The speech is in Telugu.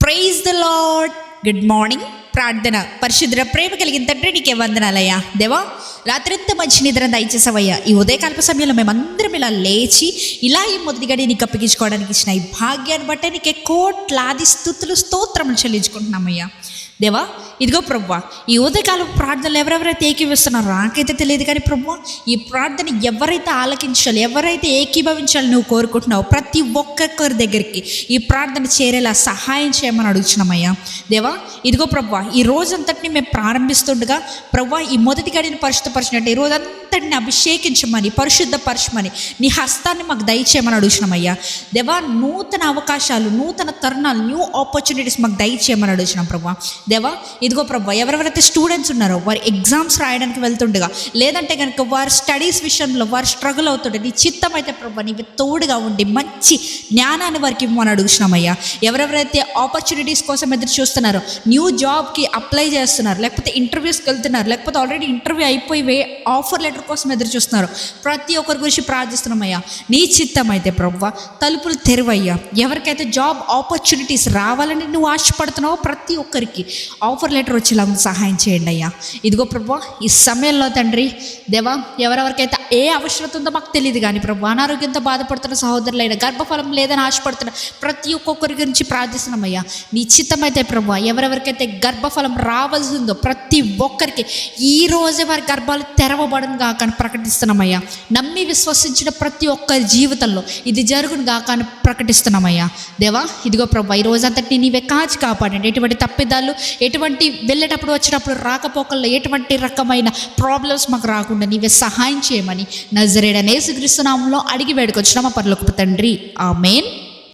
Praise the lord. Good morning. ప్రార్థన. పరిశుద్ధ ప్రేమ కలిగిన తండ్రి, నీకే వందనాలయ్యా. దేవా, రాత్రంతా మంచి నిద్ర దయచేసావయ్యా. ఈ ఉదయకాల సమయంలో మేమందరం ఇలా లేచి ఇలా ఈ మొదటి గడి నీకు అప్పగించుకోవడానికి ఇచ్చిన ఈ భాగ్యాన్ని బట్టే నీకే కోట్లాది స్తుతులు స్తోత్రములు చెల్లించుకుంటున్నామయ్యా. దేవా, ఇదిగో ప్రభువా, ఈ ఉదయకాలం ప్రార్థనలు ఎవరెవరైతే ఏకీవిస్తున్నారో నాకైతే తెలియదు, కానీ ప్రభువా, ఈ ప్రార్థన ఎవరైతే ఆలకించాలి, ఎవరైతే ఏకీభవించాలి నువ్వు కోరుకుంటున్నావు, ప్రతి ఒక్కొక్కరి దగ్గరికి ఈ ప్రార్థన చేరేలా సహాయం చేయమని అడుగుతున్నామయ్యా. దేవా, ఇదిగో ప్రభువా, ఈ రోజంతటిని మేము ప్రారంభిస్తుండగా ప్రభువా, ఈ మొదటి గడిని పరిశుద్ధపరిచినట్టు ఈ రోజంతటిని అభిషేకించమని, పరిశుద్ధపరచమని, నీ హస్తాన్ని మాకు దయచేయమని అడుగుతున్నామయ్యా. దేవా, నూతన అవకాశాలు, నూతన తరుణాలు, న్యూ ఆపర్చునిటీస్ మాకు దయచేయమని అడుగుతున్నాం ప్రభువా. దేవా, ఇదిగో ప్రభా, ఎవరెవరైతే స్టూడెంట్స్ ఉన్నారో వారు ఎగ్జామ్స్ రాయడానికి వెళ్తుండగా, లేదంటే కనుక వారి స్టడీస్ విషయంలో వారు స్ట్రగుల్ అవుతుండే, నీ చిత్తం అయితే ప్రభా నీవు తోడుగా ఉండి మంచి జ్ఞానాన్ని వారికి ఇవ్వమని అడుగుతున్నామయ్యా. ఎవరెవరైతే ఆపర్చునిటీస్ కోసం ఎదురు చూస్తున్నారో, న్యూ జాబ్కి అప్లై చేస్తున్నారు, లేకపోతే ఇంటర్వ్యూస్కి వెళ్తున్నారు, లేకపోతే ఆల్రెడీ ఇంటర్వ్యూ అయిపోయి ఆఫర్ లెటర్ కోసం ఎదురు చూస్తున్నారు, ప్రతి ఒక్కరి గురించి ప్రార్థిస్తున్నామయ్యా. నీ చిత్తం అయితే ప్రభా తలుపులు తెరువయ్యా. ఎవరికైతే జాబ్ ఆపర్చునిటీస్ రావాలని నువ్వు ఆశపడుతున్నావో ప్రతి ఒక్కరికి ఆఫర్ లెటర్ వచ్చేలా సహాయం చేయండి అయ్యా. ఇదిగో ప్రభా, ఈ సమయంలో తండ్రి దేవా, ఎవరెవరికైతే ఏ అవసరత ఉందో మాకు తెలియదు, కానీ ప్రభు అనారోగ్యంతో బాధపడుతున్న సహోదరులైన, గర్భఫలం లేదని ఆశపడుతున్న ప్రతి ఒక్కొక్కరి గురించి ప్రార్థిస్తున్నామయ్యా. నీ చిత్తమైతే ప్రభు ఎవరెవరికైతే గర్భఫలం రావాల్సి ఉందో ప్రతి ఒక్కరికి ఈ రోజే వారి గర్భాలు తెరవబడును గాక అని ప్రకటిస్తున్నామయ్యా. నమ్మి విశ్వసించిన ప్రతి ఒక్కరి జీవితంలో ఇది జరుగును గాక అని ప్రకటిస్తున్నామయ్యా. దేవా, ఇదిగో ప్రభు, ఈ రోజంతటిని నీవే కాచి కాపాడండి. ఎటువంటి తప్పిదాలు, ఎటువంటి వెళ్ళేటప్పుడు వచ్చినప్పుడు రాకపోకల్లో ఎటువంటి రకమైన ప్రాబ్లమ్స్ మాకు రాకుండా నీవే సహాయం చేయమని నజరేయుడైన యేసుక్రీస్తు నామములో అడిగి వేడుకొచ్చున్నాము పరలోకపు తండ్రి. ఆమేన్.